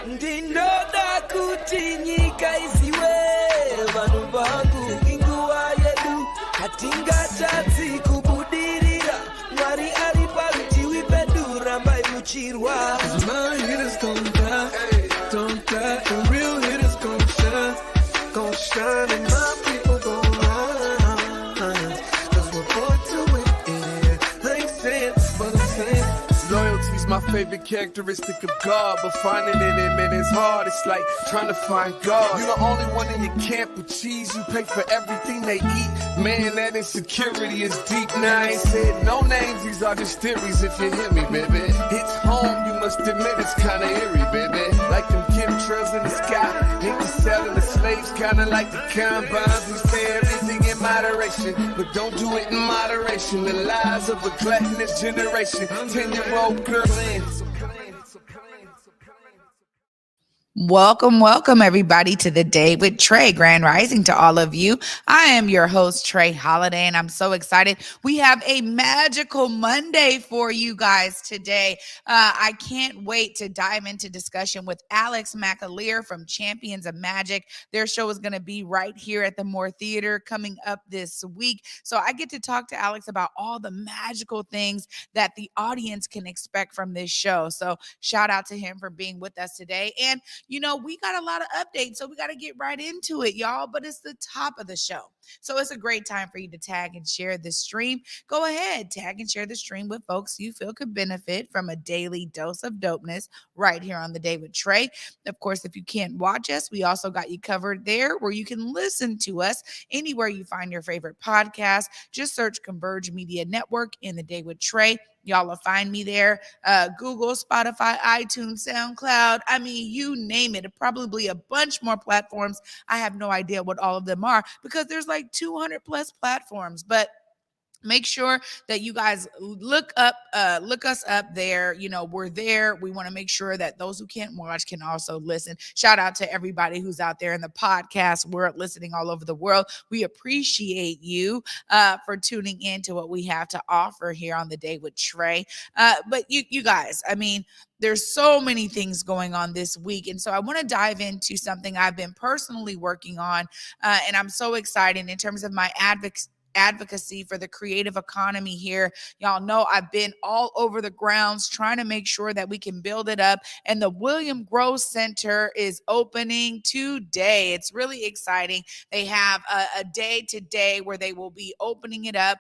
Ndinoda kuti nyika iziwe vanhu vangu inguva yedu hatingatadzi kubudirira Mwari ari parutivi pedu rambai muchirwa My hitters don't die, the real hitters gon' shine and my people gon' rise, 'cause we're born to win, I ain't saying, but I'm saying Loyalty's my favorite characteristic of God, but finding it in him is hard. It's like trying to find God. You're the only one in your camp with cheese. You pay for everything they eat. Man, that insecurity is deep. Now I ain't said no names. These are just theories if you hear me, baby. It's home, you must admit it's kinda eerie, baby. Like them chemtrails in the sky. Ain't the selling the slaves, kinda like the combines. We say everything in moderation, but don't do it in moderation. The lies of a gluttonous generation. 10-year-old girl in. Welcome, everybody, to the Day with Trae. Grand Rising to all of you. I am your host, Trae Holiday, and I'm so excited. We have a magical Monday for you guys today. I can't wait to dive into discussion with Alex McAleer from Champions of Magic. Their show is going to be right here at the Moore Theater coming up this week. So I get to talk to Alex about all the magical things that the audience can expect from this show. So shout out to him for being with us today. And you know, we got a lot of updates, so we got to get right into it, y'all. But it's the top of the show. So it's a great time for you to tag and share this stream. Go ahead, tag and share the stream with folks you feel could benefit from a daily dose of dopeness right here on The Day with Trae. Of course, if you can't watch us, we also got you covered there where you can listen to us anywhere you find your favorite podcast. Just search Converge Media Network in The Day with Trae. Y'all will find me there. Google, Spotify, iTunes, SoundCloud. I mean, you name it. Probably a bunch more platforms. I have no idea what all of them are because there's like 200 plus platforms. But make sure that you guys look us up there. You know, we're there. We want to make sure that those who can't watch can also listen. Shout out to everybody who's out there in the podcast world, listening all over the world. We appreciate you for tuning in to what we have to offer here on The Day with Trae. But you guys, I mean, there's so many things going on this week. And so I want to dive into something I've been personally working on. And I'm so excited in terms of my advocacy for the creative economy here. Y'all know I've been all over the grounds trying to make sure that we can build it up. And the William Gross Center is opening today. It's really exciting. They have a day today where they will be opening it up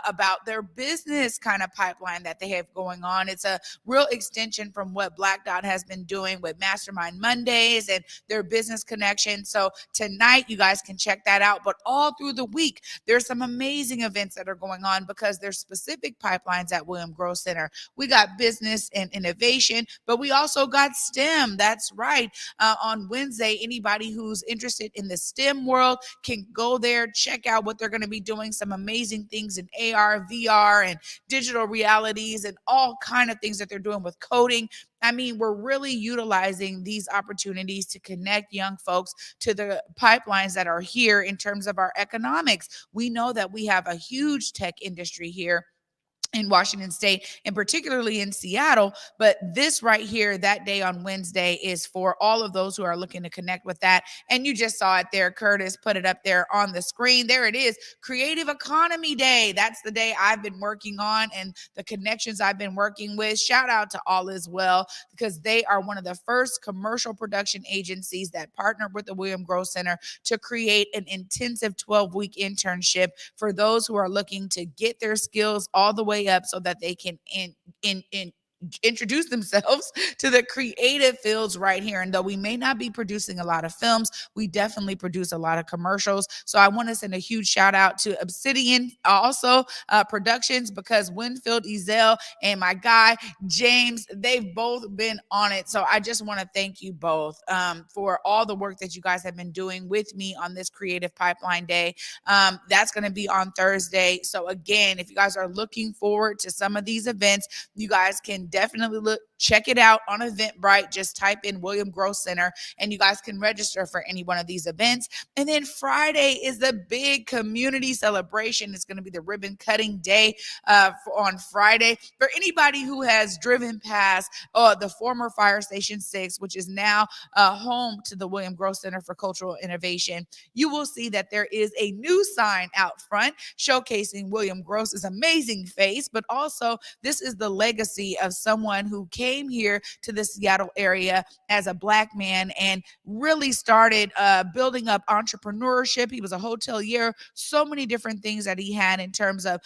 about their business kind of pipeline that they have going on. It's a real extension from what Black Dot has been doing with Mastermind Mondays and their business connection. So tonight you guys can check that out. But all through the week, there's some amazing events that are going on because there's specific pipelines at William Gross Center. We got business and innovation, but we also got STEM. That's right. On Wednesday, anybody who's interested in the STEM world can go there, check out what they're going to be doing. Some amazing things in AR, VR, and digital realities and all kind of things that they're doing with coding. I mean, we're really utilizing these opportunities to connect young folks to the pipelines that are here in terms of our economics. We know that we have a huge tech industry here in Washington State and particularly in Seattle. But this right here, that day on Wednesday, is for all of those who are looking to connect with that. And you just saw it there. Curtis put it up there on the screen. There it is. Creative Economy Day. That's the day I've been working on and the connections I've been working with. Shout out to All Is Well, because they are one of the first commercial production agencies that partnered with the William Gross Center to create an intensive 12-week internship for those who are looking to get their skills all the way up so that they can introduce themselves to the creative fields right here. And though we may not be producing a lot of films, we definitely produce a lot of commercials. So I want to send a huge shout out to Obsidian also Productions, because Winfield Ezel and my guy James, they've both been on it. So I just want to thank you both for all the work that you guys have been doing with me on this Creative Pipeline Day. That's going to be on Thursday. So again, if you guys are looking forward to some of these events, you guys can can definitely check it out on Eventbrite. Just type in William Gross Center and you guys can register for any one of these events. And then Friday is the big community celebration. It's going to be the ribbon cutting day on Friday. For anybody who has driven past the former Fire Station 6, which is now home to the William Gross Center for Cultural Innovation, you will see that there is a new sign out front showcasing William Gross's amazing face, but also this is the legacy of someone who came here to the Seattle area as a Black man and really started building up entrepreneurship. He was a hotelier, so many different things that he had in terms of,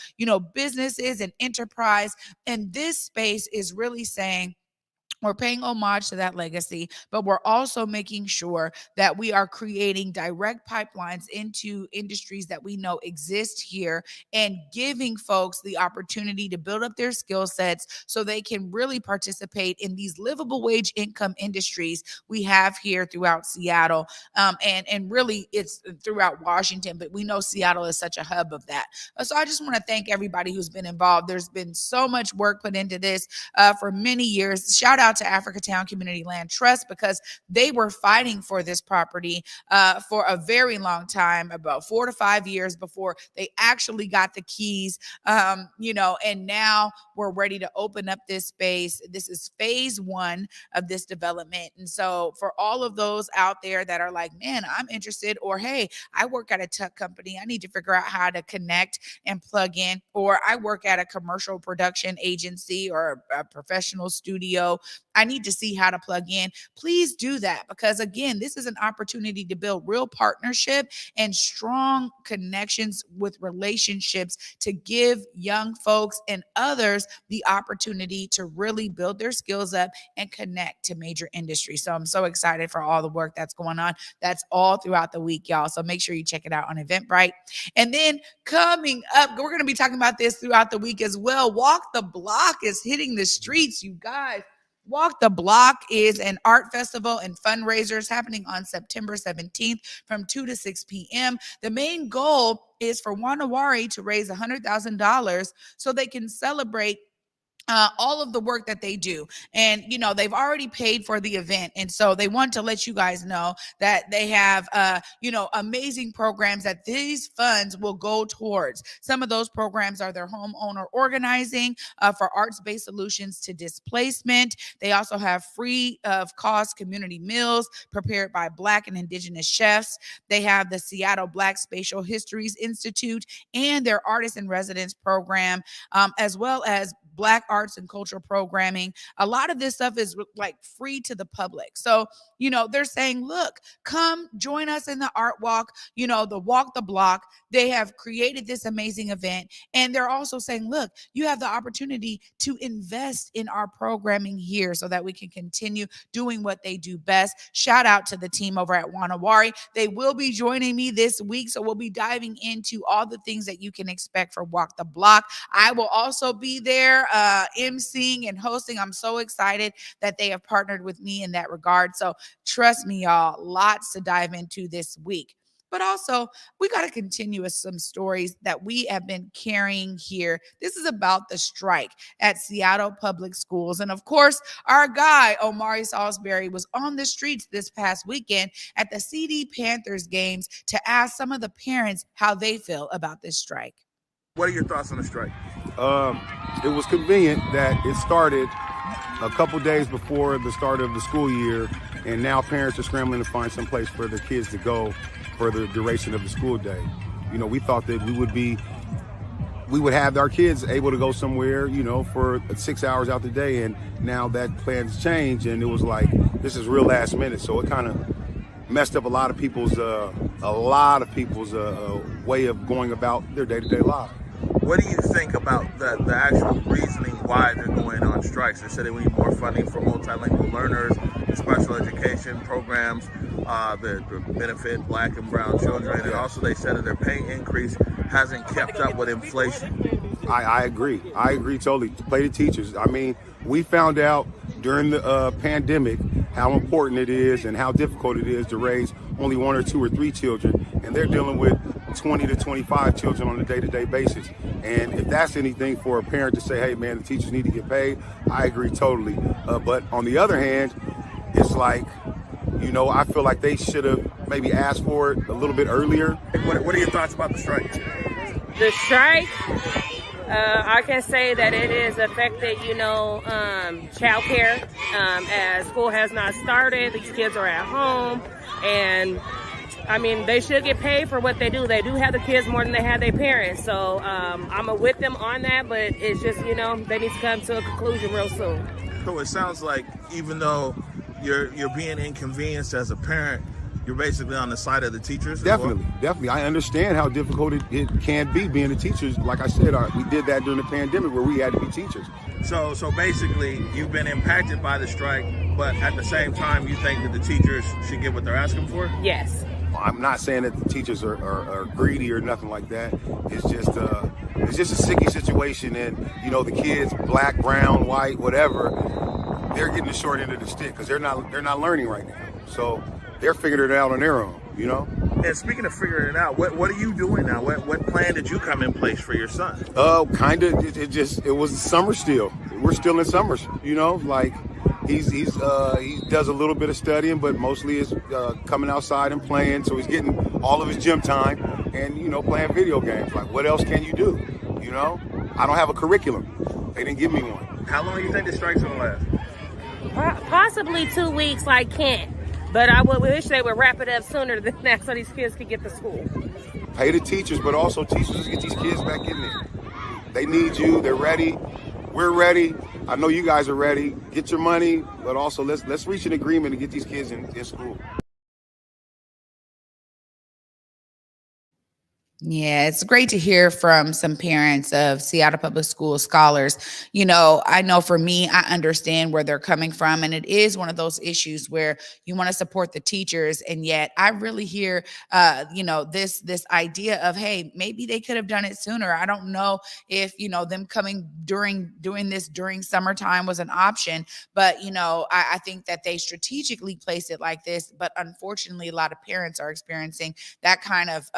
businesses and enterprise. And this space is really saying, we're paying homage to that legacy, but we're also making sure that we are creating direct pipelines into industries that we know exist here and giving folks the opportunity to build up their skill sets so they can really participate in these livable wage income industries we have here throughout Seattle. And really it's throughout Washington, but we know Seattle is such a hub of that. So I just want to thank everybody who's been involved. There's been so much work put into this for many years. Shout out to Africatown Community Land Trust because they were fighting for this property for a very long time, about 4 to 5 years before they actually got the keys, and now we're ready to open up this space. This is phase 1 of this development. And so for all of those out there that are like, man, I'm interested, or hey, I work at a tech company, I need to figure out how to connect and plug in, or I work at a commercial production agency or a professional studio, I need to see how to plug in. Please do that because, again, this is an opportunity to build real partnership and strong connections with relationships to give young folks and others the opportunity to really build their skills up and connect to major industries. So I'm so excited for all the work that's going on. That's all throughout the week, y'all. So make sure you check it out on Eventbrite. And then coming up, we're going to be talking about this throughout the week as well. Walk the Block is hitting the streets, you guys. Walk the Block is an art festival and fundraisers happening on September 17th from 2 to 6 p.m. The main goal is for Wanawari to raise $100,000 so they can celebrate all of the work that they do. And, they've already paid for the event. And so they want to let you guys know that they have, amazing programs that these funds will go towards. Some of those programs are their homeowner organizing for arts-based solutions to displacement. They also have free of cost community meals prepared by Black and Indigenous chefs. They have the Seattle Black Spatial Histories Institute and their Artist in Residence program, as well as Black arts and cultural programming. A lot of this stuff is like free to the public. So, they're saying, look, come join us in the art walk, the Walk the Block. They have created this amazing event. And they're also saying, look, you have the opportunity to invest in our programming here so that we can continue doing what they do best. Shout out to the team over at Wanawari. They will be joining me this week. So we'll be diving into all the things that you can expect for Walk the Block. I will also be there emceeing and hosting. I'm so excited that they have partnered with me in that regard. So trust me, y'all, lots to dive into this week. But also, we got to continue with some stories that we have been carrying here. This is about the strike at Seattle Public Schools. And of course, our guy, Omari Salisbury, was on the streets this past weekend at the CD Panthers games to ask some of the parents how they feel about this strike. What are your thoughts on the strike? It was convenient that it started a couple days before the start of the school year, and now parents are scrambling to find some place for their kids to go for the duration of the school day. We thought that we would have our kids able to go somewhere, for 6 hours out the day, and now that plan's changed, and it was like, this is real last minute, so it kind of messed up a lot of people's way of going about their day-to-day lives. What do you think about the actual reasoning why they're going on strikes? They said they need more funding for multilingual learners, special education programs that benefit Black and brown children. And also they said that their pay increase hasn't kept up with inflation. I agree totally. Play the teachers. I mean, we found out during the pandemic how important it is and how difficult it is to raise only 1 or 2 or 3 children. And they're dealing with 20 to 25 children on a day-to-day basis. And if that's anything for a parent to say, hey man, the teachers need to get paid, I agree totally. But on the other hand, it's like, you know, I feel like they should have maybe asked for it a little bit earlier. What are your thoughts about the strike? The strike, I can say that it has affected, child care. As school has not started, these kids are at home, and I mean, they should get paid for what they do. They do have the kids more than they have their parents. So I'm with them on that, but it's just, they need to come to a conclusion real soon. So it sounds like even though you're being inconvenienced as a parent, you're basically on the side of the teachers. Definitely. I understand how difficult it can be being a teacher. Like I said, we did that during the pandemic where we had to be teachers. So basically, you've been impacted by the strike, but at the same time, you think that the teachers should get what they're asking for? Yes. I'm not saying that the teachers are greedy or nothing like that. It's just a sicky situation, and the kids, black, brown, white, whatever, they're getting the short end of the stick because they're not learning right now. So they're figuring it out on their own, And speaking of figuring it out, what are you doing now? What plan did you come in place for your son? Kind of. It was summer still. We're still in summer, like. He does a little bit of studying, but mostly is coming outside and playing. So he's getting all of his gym time and, playing video games. Like, what else can you do? I don't have a curriculum. They didn't give me one. How long do you think the strike's going to last? Possibly 2 weeks, like Kent. But I wish they would wrap it up sooner than that so these kids could get to school. Pay the teachers, but also teachers get these kids back in there. They need you. They're ready. We're ready. I know you guys are ready. Get your money, but also let's reach an agreement and get these kids in school. Yeah, it's great to hear from some parents of Seattle Public School scholars. I know for me, I understand where they're coming from. And it is one of those issues where you want to support the teachers. And yet I really hear, this idea of, hey, maybe they could have done it sooner. I don't know if, them coming doing this during summertime was an option. But, I think that they strategically placed it like this. But unfortunately, a lot of parents are experiencing that kind of,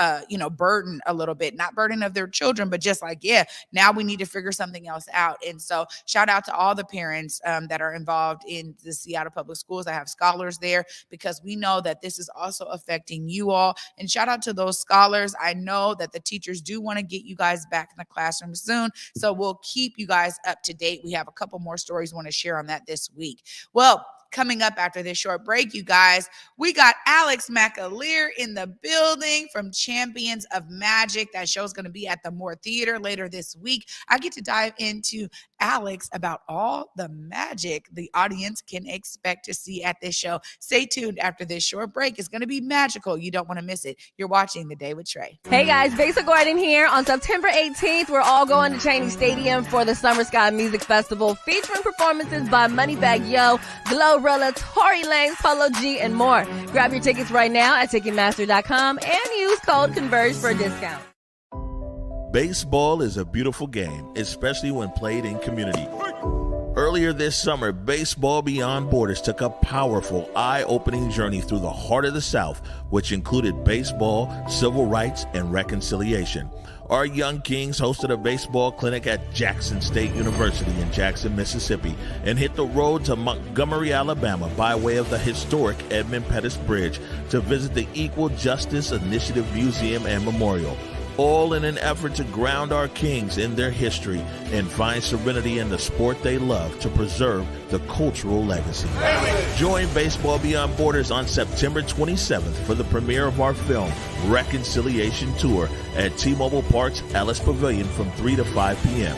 burden a little bit, not burden of their children, but just like, now we need to figure something else out. And so shout out to all the parents that are involved in the Seattle Public Schools. I have scholars there because we know that this is also affecting you all. And shout out to those scholars. I know that the teachers do want to get you guys back in the classroom soon. So we'll keep you guys up to date. We have a couple more stories we want to share on that this week. Well, coming up after this short break, you guys, we got Alex McAleer in the building from Champions of Magic. That show is going to be at the Moore Theater later this week. I get to dive into Alex about all the magic the audience can expect to see at this show. Stay tuned after this short break. It's going to be magical. You don't want to miss it. You're watching The Day with Trae. Hey guys, Basic Gordon here. On September 18th, we're all going to Cheney Stadium for the Summer Sky Music Festival, featuring performances by Moneybagg Yo, Glorilla, Tory Lanez, Polo G, and more. Grab your tickets right now at Ticketmaster.com and use code CONVERGE for a discount. Baseball is a beautiful game, especially when played in community. Earlier this summer, Baseball Beyond Borders took a powerful, eye-opening journey through the heart of the South, which included baseball, civil rights, and reconciliation. Our Young Kings hosted a baseball clinic at Jackson State University in Jackson, Mississippi, and hit the road to Montgomery, Alabama by way of the historic Edmund Pettus Bridge to visit the Equal Justice Initiative Museum and Memorial, all in an effort to ground our Kings in their history and find serenity in the sport they love to preserve the cultural legacy. Join Baseball Beyond Borders on September 27th for the premiere of our film, Reconciliation Tour, at T-Mobile Park's Ellis Pavilion from 3 to 5 p.m.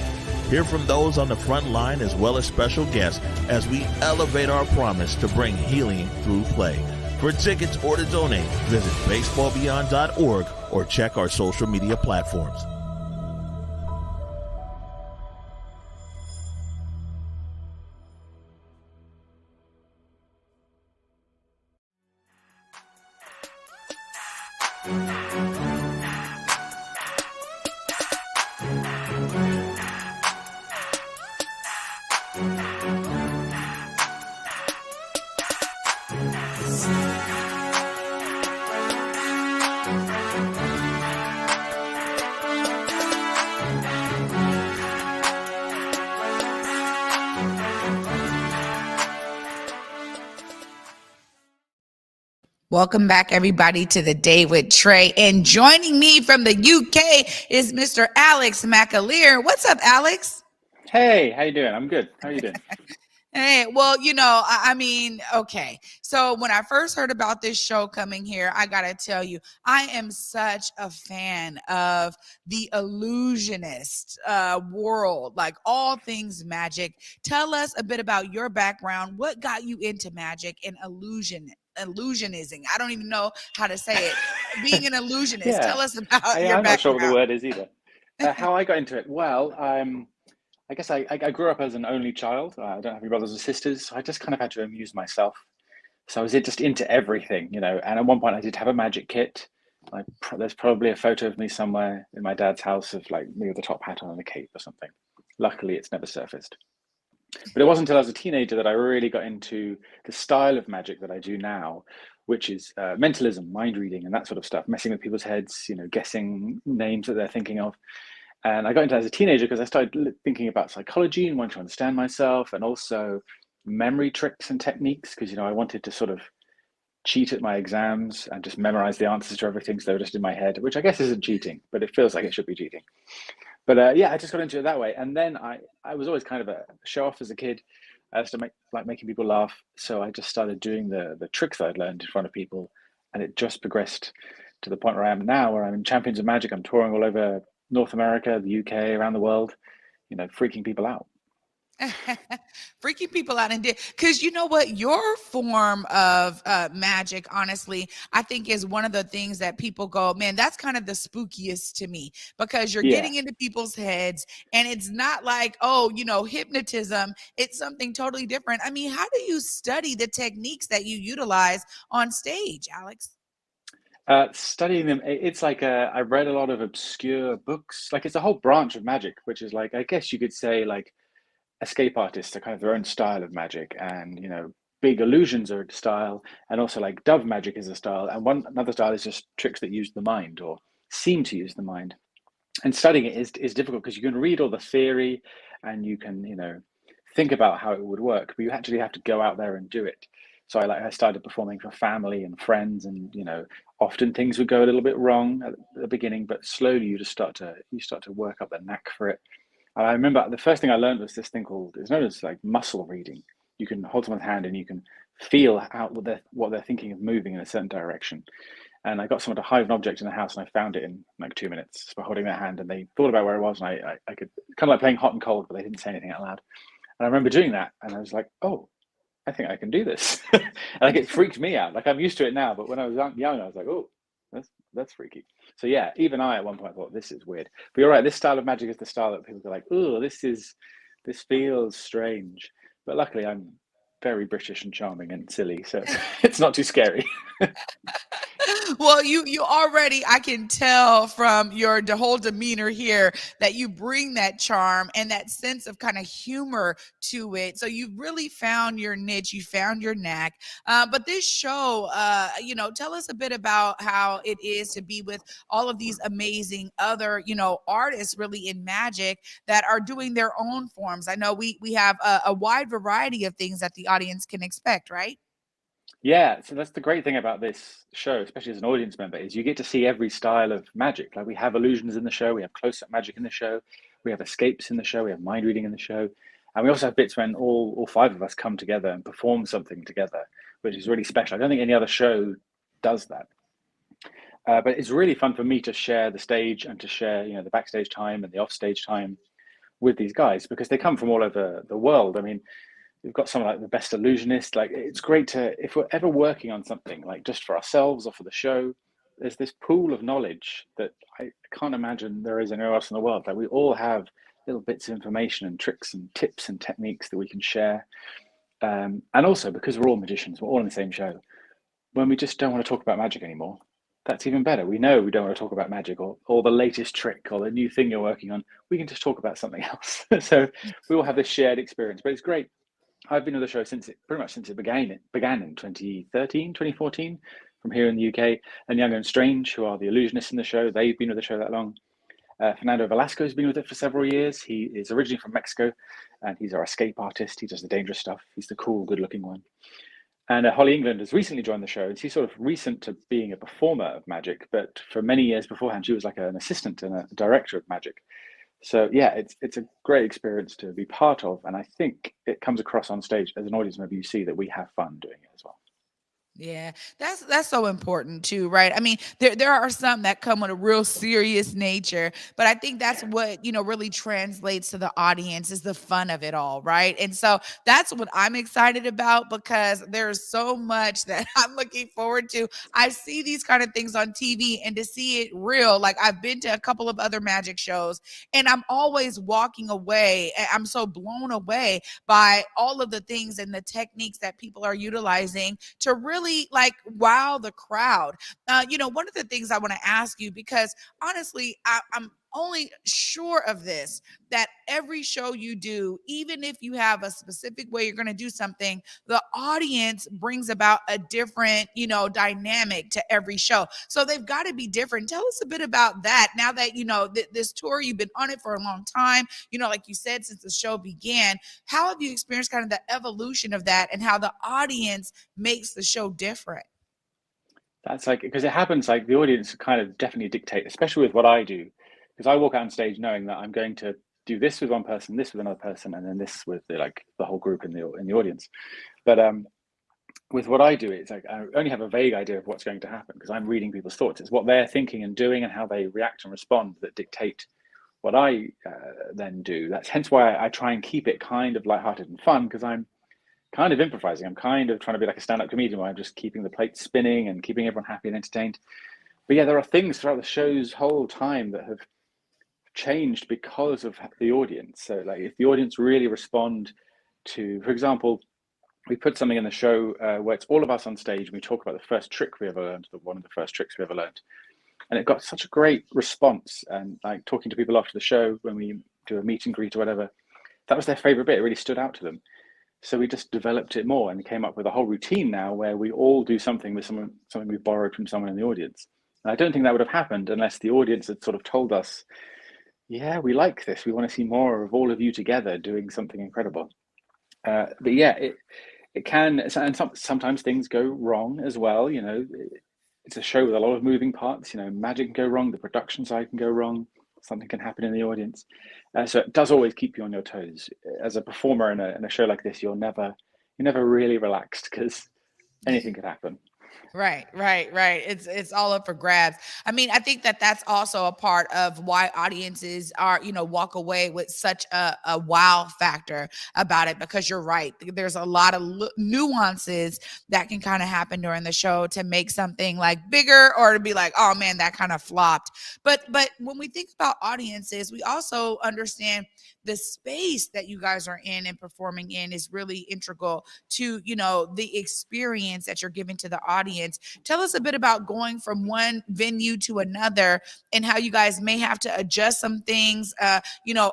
Hear from those on the front line as well as special guests as we elevate our promise to bring healing through play. For tickets or to donate, visit baseballbeyond.org or check our social media platforms. Welcome back, everybody, to the Day with Trae. And joining me from the UK is Mr. Alex McAleer. What's up, Alex? Hey, how you doing? I'm good. How are you doing? Hey, well, I mean, okay. So when I first heard about this show coming here, I got to tell you, I am such a fan of the illusionist world, like all things magic. Tell us a bit about your background. What got you into magic and illusionism? I don't even know how to say it. Being an illusionist. Tell us about your I'm not sure what the background. word is either. How I got into it? Well, I guess I grew up as an only child. I don't have any brothers or sisters, so I just kind of had to amuse myself. So I was just into everything, And at one point, I did have a magic kit. There's probably a photo of me somewhere in my dad's house of like me with a top hat on and a cape or something. Luckily, it's never surfaced. But it wasn't until I was a teenager that I really got into the style of magic that I do now, which is mentalism, mind reading, and that sort of stuff, messing with people's heads, guessing names that they're thinking of. And I got into that as a teenager because I started thinking about psychology and wanting to understand myself, and also memory tricks and techniques, because I wanted to sort of cheat at my exams and just memorize the answers to everything so they were just in my head, which I guess isn't cheating, but it feels like it should be cheating. But I just got into it that way. And then I was always kind of a show off as a kid. I used to like making people laugh. So I just started doing the tricks that I'd learned in front of people. And it just progressed to the point where I am now, where I'm in Champions of Magic. I'm touring all over North America, the UK, around the world, freaking people out. Freaking people out, and because you know what, your form of magic, honestly, I think is one of the things that people go, man, that's kind of the spookiest to me, because you're getting into people's heads, and it's not like, hypnotism. It's something totally different. I mean, how do you study the techniques that you utilize on stage, Alex? Studying them, it's like I read a lot of obscure books. Like, it's a whole branch of magic, which is like, I guess you could say, like, escape artists are kind of their own style of magic, and big illusions are a style, and also like dove magic is a style, and another style is just tricks that use the mind or seem to use the mind. And studying it is difficult because you can read all the theory and you can think about how it would work, but you actually have to go out there and do it. So I started performing for family and friends, and often things would go a little bit wrong at the beginning, but slowly you start to work up the knack for it. And I remember the first thing I learned was this thing it's known as like muscle reading. You can hold someone's hand and you can feel out what they're thinking of moving in a certain direction. And I got someone to hide an object in the house, and I found it in like 2 minutes just by holding their hand, and they thought about where it was, and I could kind of like playing hot and cold, but they didn't say anything out loud. And I remember doing that, and I was like, oh, I think I can do this. And like, it freaked me out. Like, I'm used to it now, but when I was young, I was like, oh, that's freaky. So yeah, even I at one point thought, this is weird. But you're right, this style of magic is the style that people go like, oh, this feels strange. But luckily I'm very British and charming and silly, so it's not too scary. Well, you already, I can tell from your whole demeanor here that you bring that charm and that sense of kind of humor to it. So you've really found your niche, you found your knack. But this show, tell us a bit about how it is to be with all of these amazing other, artists really in magic that are doing their own forms. I know we have a wide variety of things that the audience can expect, right? Yeah, so that's the great thing about this show, especially as an audience member, is you get to see every style of magic. Like, we have illusions in the show, we have close-up magic in the show, we have escapes in the show, we have mind reading in the show, and we also have bits when all five of us come together and perform something together, which is really special. I don't think any other show does that. But it's really fun for me to share the stage and to share, the backstage time and the offstage time with these guys, because they come from all over the world. I mean, we've got someone like the best illusionist. Like, it's great if we're ever working on something, like just for ourselves or for the show, there's this pool of knowledge that I can't imagine there is anywhere else in the world. Like, we all have little bits of information and tricks and tips and techniques that we can share. And also, because we're all magicians, we're all in the same show, when we just don't want to talk about magic anymore, that's even better. We know we don't want to talk about magic or the latest trick or the new thing you're working on. We can just talk about something else. So we all have this shared experience, but it's great. I've been on the show pretty much since it began in 2013, 2014, from here in the UK. And Younger and Strange, who are the illusionists in the show, they've been with the show that long. Fernando Velasco has been with it for several years. He is originally from Mexico, and he's our escape artist. He does the dangerous stuff. He's the cool, good-looking one. And Holly England has recently joined the show, and she's sort of recent to being a performer of magic, but for many years beforehand, she was like an assistant and a director of magic. So yeah, it's a great experience to be part of, and I think it comes across on stage as an audience member. You see that we have fun doing it as well. Yeah, that's so important too, right? I mean, there are some that come with a real serious nature, but I think that's what, really translates to the audience is the fun of it all, right? And so that's what I'm excited about because there's so much that I'm looking forward to. I see these kind of things on TV and to see it real, like I've been to a couple of other magic shows and I'm always walking away. I'm so blown away by all of the things and the techniques that people are utilizing to really like wow the crowd. One of the things I want to ask you, because honestly, I'm only sure of this, that every show you do, even if you have a specific way you're going to do something, the audience brings about a different, dynamic to every show. So they've got to be different. Tell us a bit about that now that, this tour, you've been on it for a long time, like you said, since the show began. How have you experienced kind of the evolution of that and how the audience makes the show different? That's like, because it happens like the audience kind of definitely dictate, especially with what I do, because I walk out on stage knowing that I'm going to do this with one person, this with another person, and then this with the whole group in the audience. But with what I do, it's like I only have a vague idea of what's going to happen because I'm reading people's thoughts. It's what they're thinking and doing and how they react and respond that dictate what I then do. That's hence why I try and keep it kind of lighthearted and fun, because I'm kind of improvising. I'm kind of trying to be like a stand-up comedian where I'm just keeping the plate spinning and keeping everyone happy and entertained. But yeah, there are things throughout the show's whole time that have changed because of the audience. So like if the audience really respond to, for example, we put something in the show where it's all of us on stage and we talk about the first trick we ever learned, one of the first tricks we ever learned. And it got such a great response. And like talking to people after the show when we do a meet and greet or whatever, that was their favorite bit. It really stood out to them. So we just developed it more and came up with a whole routine now where we all do something with something we borrowed from someone in the audience. And I don't think that would have happened unless the audience had sort of told us, yeah, we like this. We want to see more of all of you together doing something incredible. But yeah, it can, and sometimes things go wrong as well. It's a show with a lot of moving parts. Magic can go wrong, the production side can go wrong, something can happen in the audience. So it does always keep you on your toes. As a performer in a show like this, you're never really relaxed because anything could happen. Right. It's all up for grabs. I mean, I think that that's also a part of why audiences are, walk away with such a wow factor about it, because you're right. There's a lot of nuances that can kind of happen during the show to make something like bigger or to be like, oh man, that kind of flopped. But when we think about audiences, we also understand the space that you guys are in and performing in is really integral to, the experience that you're giving to the audience. Tell us a bit about going from one venue to another and how you guys may have to adjust some things.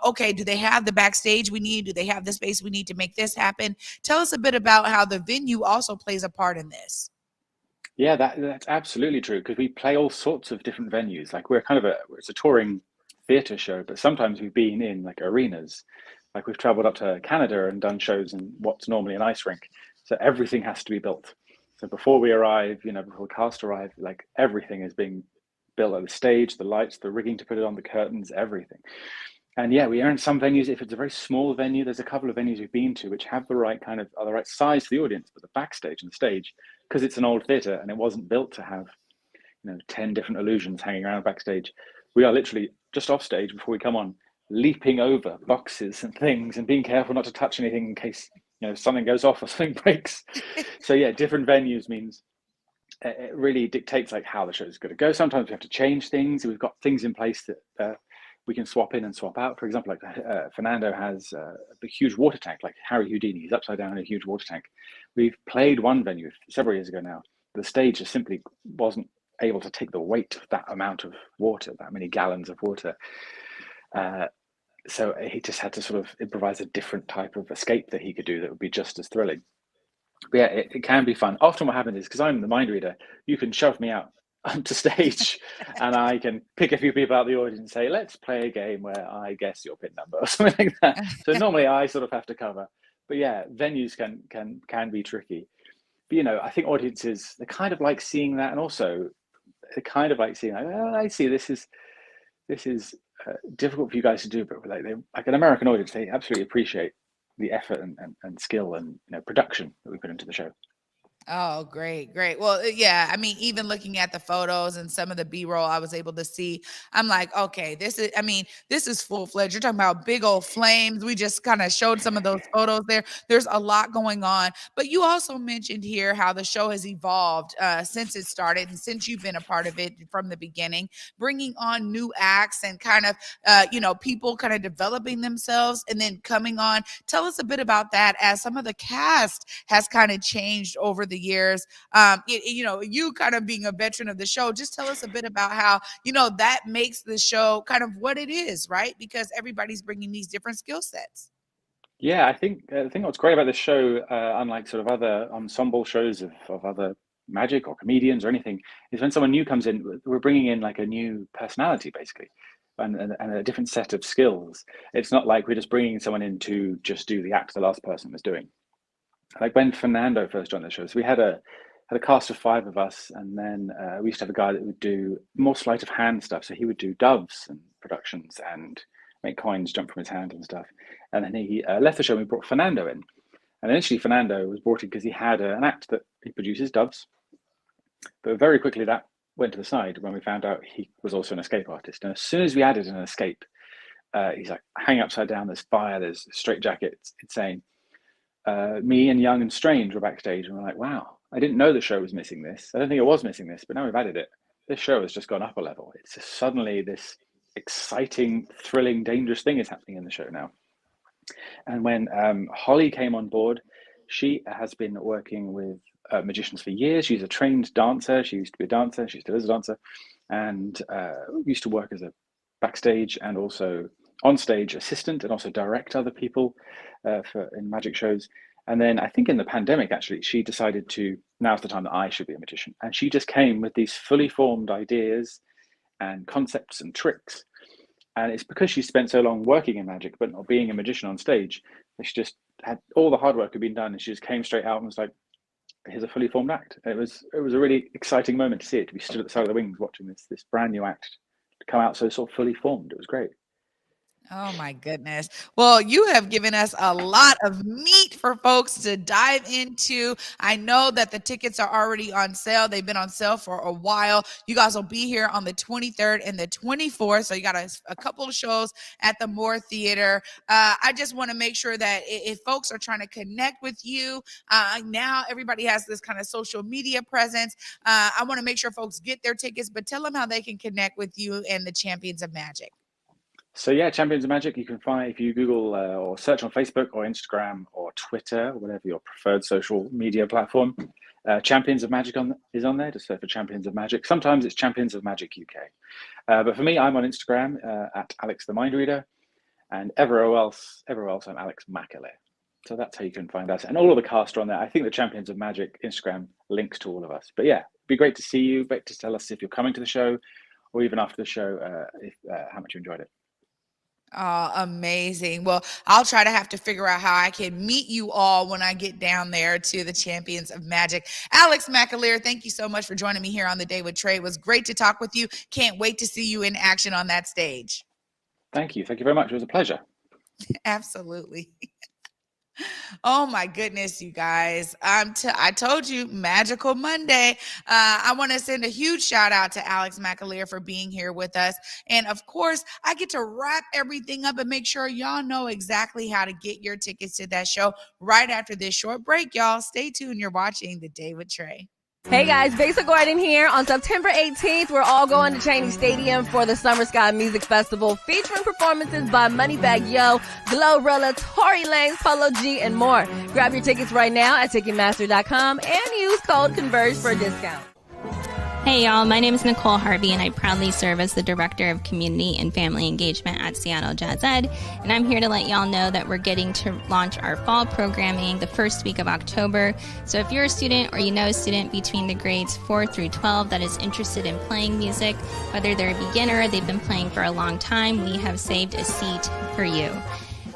Okay, do they have the backstage we need? Do they have the space we need to make this happen? Tell us a bit about how the venue also plays a part in this. Yeah, that's absolutely true, because we play all sorts of different venues. Like we're it's a touring theatre show, but sometimes we've been in like arenas. Like we've traveled up to Canada and done shows in what's normally an ice rink. So everything has to be built. So before we arrive, before the cast arrive, like everything is being built at the stage, the lights, the rigging to put it on, the curtains, everything. And yeah, we are in some venues. If it's a very small venue, there's a couple of venues we've been to which have the right size for the audience, but the backstage and the stage, because it's an old theatre and it wasn't built to have 10 different illusions hanging around backstage. We are literally just off stage before we come on, leaping over boxes and things and being careful not to touch anything in case something goes off or something breaks. So yeah, different venues means it really dictates like how the show is going to go. Sometimes we have to change things. We've got things in place that we can swap in and swap out. For example, like Fernando has a huge water tank, like Harry Houdini. He's upside down in a huge water tank. We've played one venue several years ago now. The stage just simply wasn't able to take the weight of that amount of water, that many gallons of water. So he just had to sort of improvise a different type of escape that he could do that would be just as thrilling. But yeah, it can be fun. Often what happens is, because I'm the mind reader, you can shove me out onto stage and I can pick a few people out of the audience and say, let's play a game where I guess your pin number or something like that. So normally I sort of have to cover. But yeah, venues can be tricky. I think audiences, they kind of like seeing that, and also they kind of like seeing, like, oh, I see this is difficult for you guys to do, but like an American audience, they absolutely appreciate the effort and skill and production that we put into the show. Oh, great, great. Well, yeah, I mean, even looking at the photos and some of the B-roll I was able to see, I'm like, okay, this is full-fledged. You're talking about big old flames. We just kind of showed some of those photos there. There's a lot going on. But you also mentioned here how the show has evolved since it started and since you've been a part of it from the beginning, bringing on new acts and kind of, people kind of developing themselves and then coming on. Tell us a bit about that, as some of the cast has kind of changed over the years. You kind of being a veteran of the show, just tell us a bit about how, that makes the show kind of what it is, right? Because everybody's bringing these different skill sets. Yeah, I think what's great about this show, unlike sort of other ensemble shows of other magic or comedians or anything, is when someone new comes in, we're bringing in like a new personality, basically, and a different set of skills. It's not like we're just bringing someone in to just do the act the last person was doing. Like when Fernando first joined the show, so we had a cast of 5 of us, and then we used to have a guy that would do more sleight of hand stuff. So he would do doves and productions and make coins jump from his hand and stuff. And then he left the show, and we brought Fernando in. And initially, Fernando was brought in because he had an act that he produces doves. But very quickly, that went to the side when we found out he was also an escape artist. And as soon as we added an escape, he's like hanging upside down, there's fire, there's straitjackets, insane. Me and Young and Strange were backstage, and we're like, wow, I didn't know the show was missing this. I don't think it was missing this, but now we've added it. This show has just gone up a level. It's just suddenly this exciting, thrilling, dangerous thing is happening in the show now. And when Holly came on board, she has been working with magicians for years. She's a trained dancer. She used to be a dancer. She still is a dancer, and used to work as a backstage and also on-stage assistant, and also direct other people in magic shows. And then I think in the pandemic, actually, she decided now's the time that I should be a magician. And she just came with these fully formed ideas and concepts and tricks. And it's because she spent so long working in magic, but not being a magician on stage, that she just had all the hard work had been done, and she just came straight out and was like, here's a fully formed act. It was a really exciting moment to see it, to be stood at the side of the wings watching this brand new act come out so sort of fully formed. It was great. Oh my goodness. Well, you have given us a lot of meat for folks to dive into. I know that the tickets are already on sale. They've been on sale for a while. You guys will be here on the 23rd and the 24th. So you got a couple of shows at the Moore Theater. I just want to make sure that if folks are trying to connect with you, now everybody has this kind of social media presence. I want to make sure folks get their tickets, but tell them how they can connect with you and the Champions of Magic. So yeah, Champions of Magic, you can find if you Google or search on Facebook or Instagram or Twitter, or whatever your preferred social media platform. Champions of Magic is on there. Just search for Champions of Magic. Sometimes it's Champions of Magic UK. But for me, I'm on Instagram at Alex the Mind Reader, and everywhere else I'm Alex McAleer. So that's how you can find us. And all of the cast are on there. I think the Champions of Magic Instagram links to all of us. But yeah, it'd be great to see you. Great to tell us if you're coming to the show, or even after the show, how much you enjoyed it. Oh, amazing. Well, I'll try to have to figure out how I can meet you all when I get down there to the Champions of Magic. Alex McAleer, thank you so much for joining me here on The Day with Trae. It was great to talk with you. Can't wait to see you in action on that stage. Thank you. Thank you very much. It was a pleasure. Absolutely. Oh my goodness, you guys. I told you, Magical Monday. I want to send a huge shout out to Alex McAleer for being here with us. And of course, I get to wrap everything up and make sure y'all know exactly how to get your tickets to that show right after this short break, y'all. Stay tuned. You're watching The Day with Trae. Hey guys, Basic Gordon here. On September 18th, we're all going to Cheney Stadium for the Summer Sky Music Festival, featuring performances by Moneybagg Yo, Glorilla, Tory Lanez, Polo G, and more. Grab your tickets right now at Ticketmaster.com and use code CONVERGE for a discount. Hey y'all, my name is Nicole Harvey and I proudly serve as the Director of Community and Family Engagement at Seattle Jazz Ed, and I'm here to let y'all know that we're getting to launch our fall programming the first week of October. So if you're a student or you know a student between the grades 4 through 12 that is interested in playing music, whether they're a beginner or they've been playing for a long time, we have saved a seat for you.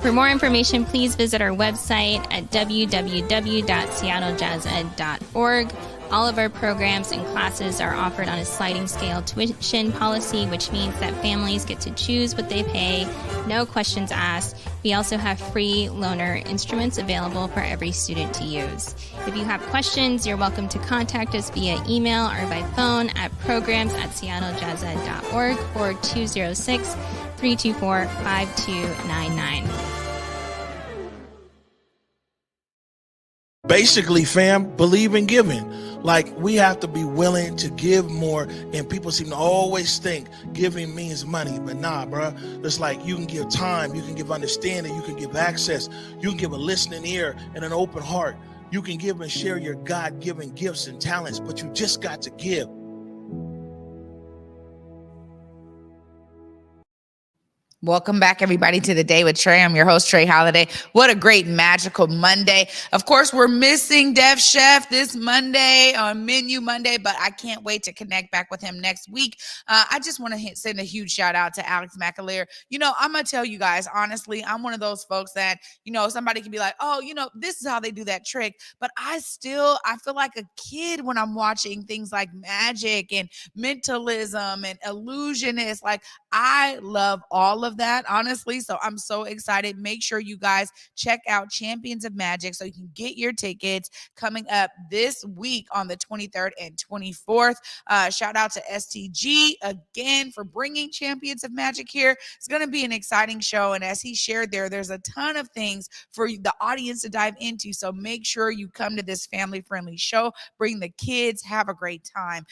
For more information, please visit our website at www.seattlejazzed.org. All of our programs and classes are offered on a sliding scale tuition policy, which means that families get to choose what they pay, no questions asked. We also have free loaner instruments available for every student to use. If you have questions, you're welcome to contact us via email or by phone at programs@seattlejazzed.org or 206-324-5299. Basically, fam, believe in giving. Like, we have to be willing to give more, and people seem to always think giving means money, but nah, bro. It's like you can give time, you can give understanding, you can give access, you can give a listening ear and an open heart. You can give and share your God-given gifts and talents, but you just got to give. Welcome back, everybody, to The Day with Trae. I'm your host, Trae Holiday. What a great, magical Monday. Of course, we're missing Def Chef this Monday on Menu Monday, but I can't wait to connect back with him next week. I just want to send a huge shout out to Alex McAleer. You know, I'm going to tell you guys, honestly, I'm one of those folks that, you know, somebody can be like, oh, you know, this is how they do that trick. But I feel like a kid when I'm watching things like magic and mentalism and illusionist. Like, I love all of that, honestly. So I'm so excited. Make sure you guys check out Champions of Magic so you can get your tickets coming up this week on the 23rd and 24th. Shout out to STG again for bringing Champions of Magic here. It's going to be an exciting show. And as he shared there's a ton of things for the audience to dive into. So make sure you come to this family-friendly show. Bring the kids. Have a great time.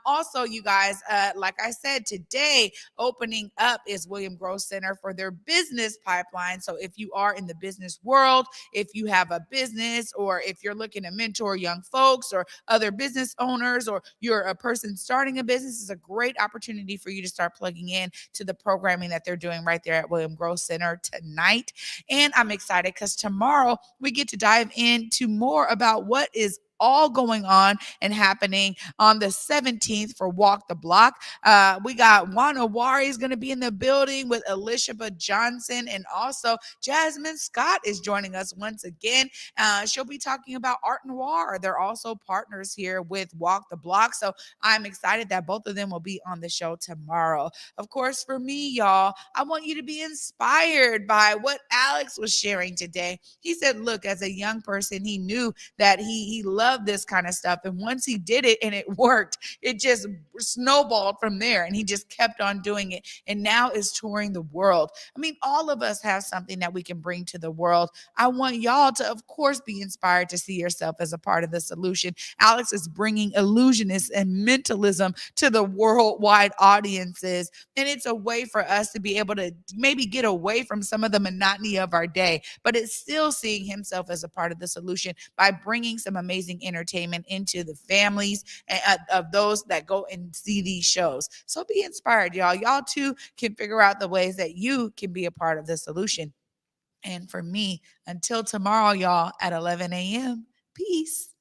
Also, you guys, like I said, today, opening up is William Grove Center for their business pipeline. So if you are in the business world, if you have a business, or if you're looking to mentor young folks or other business owners, or you're a person starting a business, it's a great opportunity for you to start plugging in to the programming that they're doing right there at William Grove Center tonight. And I'm excited because tomorrow we get to dive into more about what is all going on and happening on the 17th for Walk the Block. We got Juana Wari is going to be in the building with Alicia Johnson, and also Jasmine Scott is joining us once again. She'll be talking about art noir. They're also partners here with Walk the Block. So I'm excited that both of them will be on the show tomorrow. Of course, for me, y'all, I want you to be inspired by what Alex was sharing today. He said, look, as a young person, he knew that he loved this kind of stuff. And once he did it and it worked, it just snowballed from there. And he just kept on doing it. And now is touring the world. I mean, all of us have something that we can bring to the world. I want y'all to, of course, be inspired to see yourself as a part of the solution. Alex is bringing illusionists and mentalism to the worldwide audiences. And it's a way for us to be able to maybe get away from some of the monotony of our day, but it's still seeing himself as a part of the solution by bringing some amazing entertainment into the families of those that go and see these shows. So be inspired, y'all. Y'all too can figure out the ways that you can be a part of the solution. And for me, until tomorrow, y'all, at 11 a.m., peace.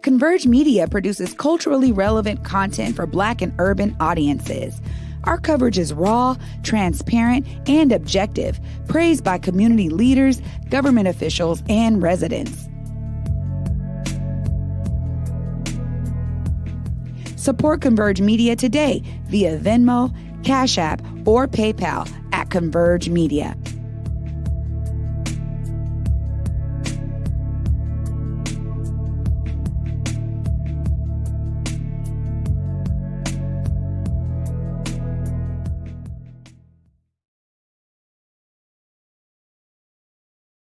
Converge Media produces culturally relevant content for Black and urban audiences. Our coverage is raw, transparent, and objective, praised by community leaders, government officials, and residents. Support Converge Media today via Venmo, Cash App, or PayPal at Converge Media.